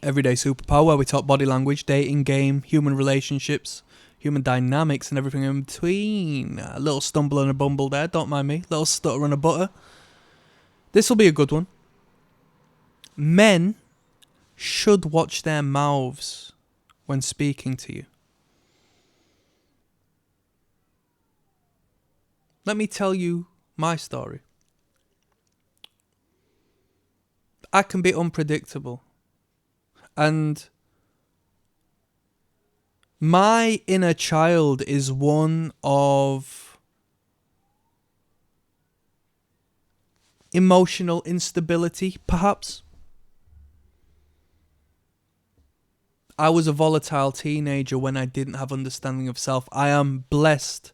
Everyday Superpower, where we talk body language, dating, game, human relationships, human dynamics, and everything in between. A little stumble and a bumble there, don't mind me. Little stutter and a butter. This will be a good one. Men should watch their mouths when speaking to you. Let me tell you my story. I can be unpredictable. And my inner child is one of emotional instability, perhaps. I was a volatile teenager when I didn't have understanding of self. I am blessed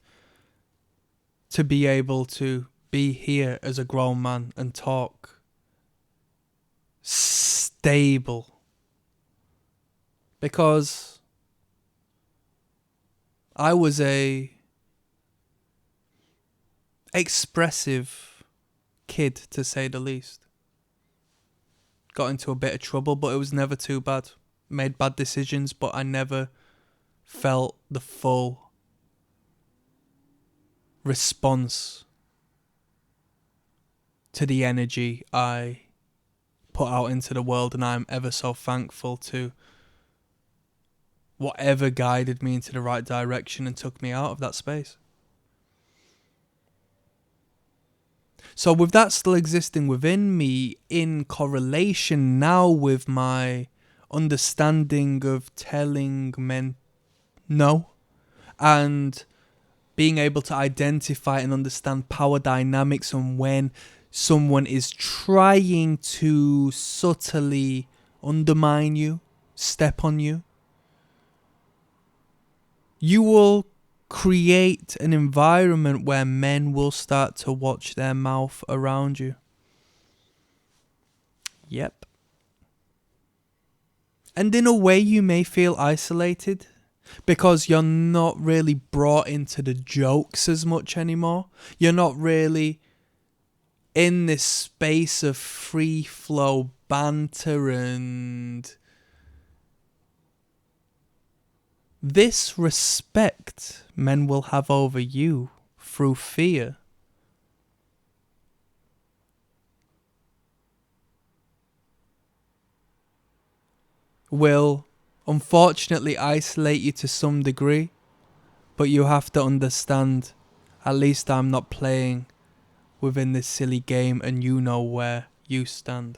to be able to be here as a grown man and talk stable. Because I was a expressive kid, to say the least. Got into a bit of trouble, but it was never too bad. Made bad decisions, but I never felt the full response to the energy I put out into the world, and I'm ever so thankful to whatever guided me into the right direction and took me out of that space. So with that still existing within me, in correlation now with my understanding of telling men no, and being able to identify and understand power dynamics and when someone is trying to subtly undermine you, step on you, you will create an environment where men will start to watch their mouth around you. Yep. And in a way you may feel isolated because you're not really brought into the jokes as much anymore. You're not really in this space of free flow banter and this respect men will have over you through fear will unfortunately isolate you to some degree, but you have to understand, at least I'm not playing within this silly game and you know where you stand.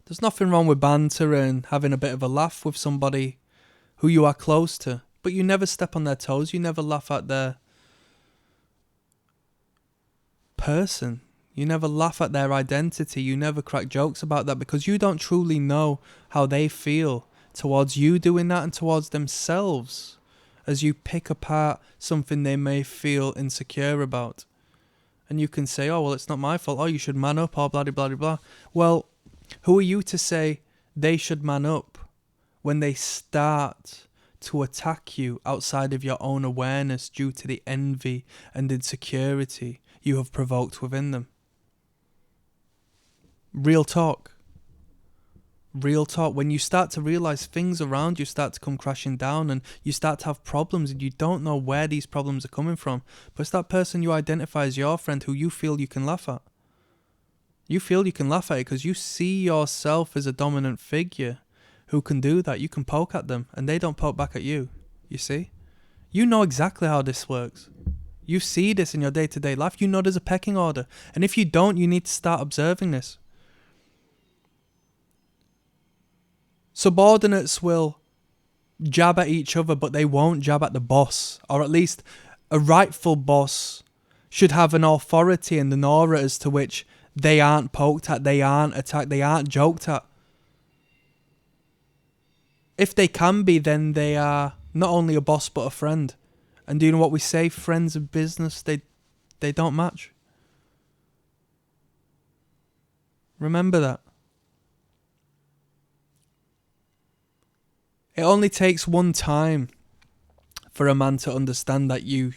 There's nothing wrong with banter and having a bit of a laugh with somebody who you are close to, but you never step on their toes, you never laugh at their person. You never laugh at their identity. You never crack jokes about that because you don't truly know how they feel towards you doing that and towards themselves as you pick apart something they may feel insecure about. And you can say, oh, well, it's not my fault. Oh, you should man up, or blah, blah, blah, blah. Well, who are you to say they should man up when they start to attack you outside of your own awareness due to the envy and insecurity you have provoked within them? Real talk. Real talk. When you start to realize things around you start to come crashing down and you start to have problems and you don't know where these problems are coming from, but it's that person you identify as your friend who you feel you can laugh at. You feel you can laugh at it because you see yourself as a dominant figure who can do that. You can poke at them and they don't poke back at you. You see? You know exactly how this works. You see this in your day-to-day life. You know there's a pecking order. And if you don't, you need to start observing this. Subordinates will jab at each other, but they won't jab at the boss. Or at least a rightful boss should have an authority and an aura as to which they aren't poked at, they aren't attacked, they aren't joked at. If they can be, then they are not only a boss but a friend. And do you know what we say? Friends of business, they don't match. Remember that. It only takes one time for a man to understand that you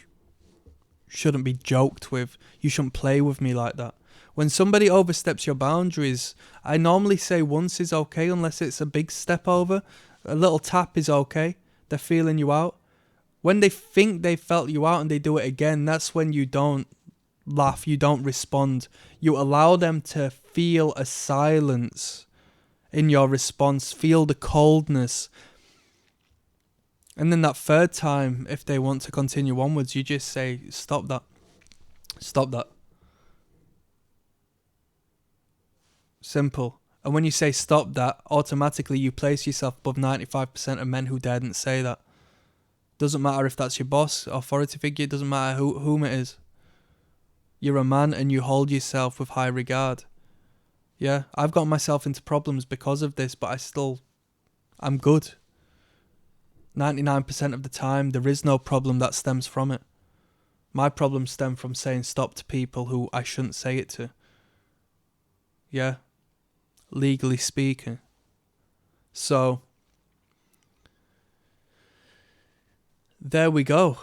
shouldn't be joked with. You shouldn't play with me like that. When somebody oversteps your boundaries, I normally say once is okay unless it's a big step over. A little tap is okay. They're feeling you out. When they think they felt you out and they do it again, that's when you don't laugh, you don't respond. You allow them to feel a silence in your response, feel the coldness. And then that third time, if they want to continue onwards, you just say, stop that. Stop that. Simple. And when you say stop that, automatically you place yourself above 95% of men who daren't say that. Doesn't matter if that's your boss, authority figure, doesn't matter whom it is. You're a man and you hold yourself with high regard. Yeah, I've got myself into problems because of this, but I'm good. 99% of the time, there is no problem that stems from it. My problems stem from saying stop to people who I shouldn't say it to. Yeah, legally speaking. So, there we go.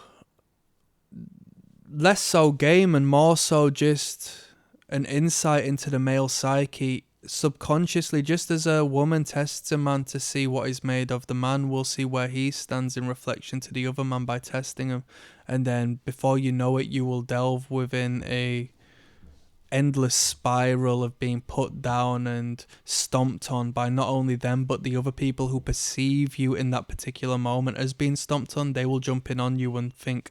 Less so game and more so just an insight into the male psyche. Subconsciously, just as a woman tests a man to see what he's made of, the man will see where he stands in reflection to the other man by testing him. And then before you know it, you will delve within a endless spiral of being put down and stomped on by not only them but the other people who perceive you in that particular moment as being stomped on. They will jump in on you and think,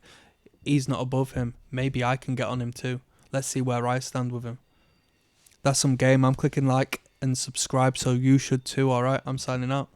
he's not above him, maybe I can get on him too, let's see where I stand with him. That's some game. I'm clicking like and subscribe, so you should too. Alright, I'm signing out.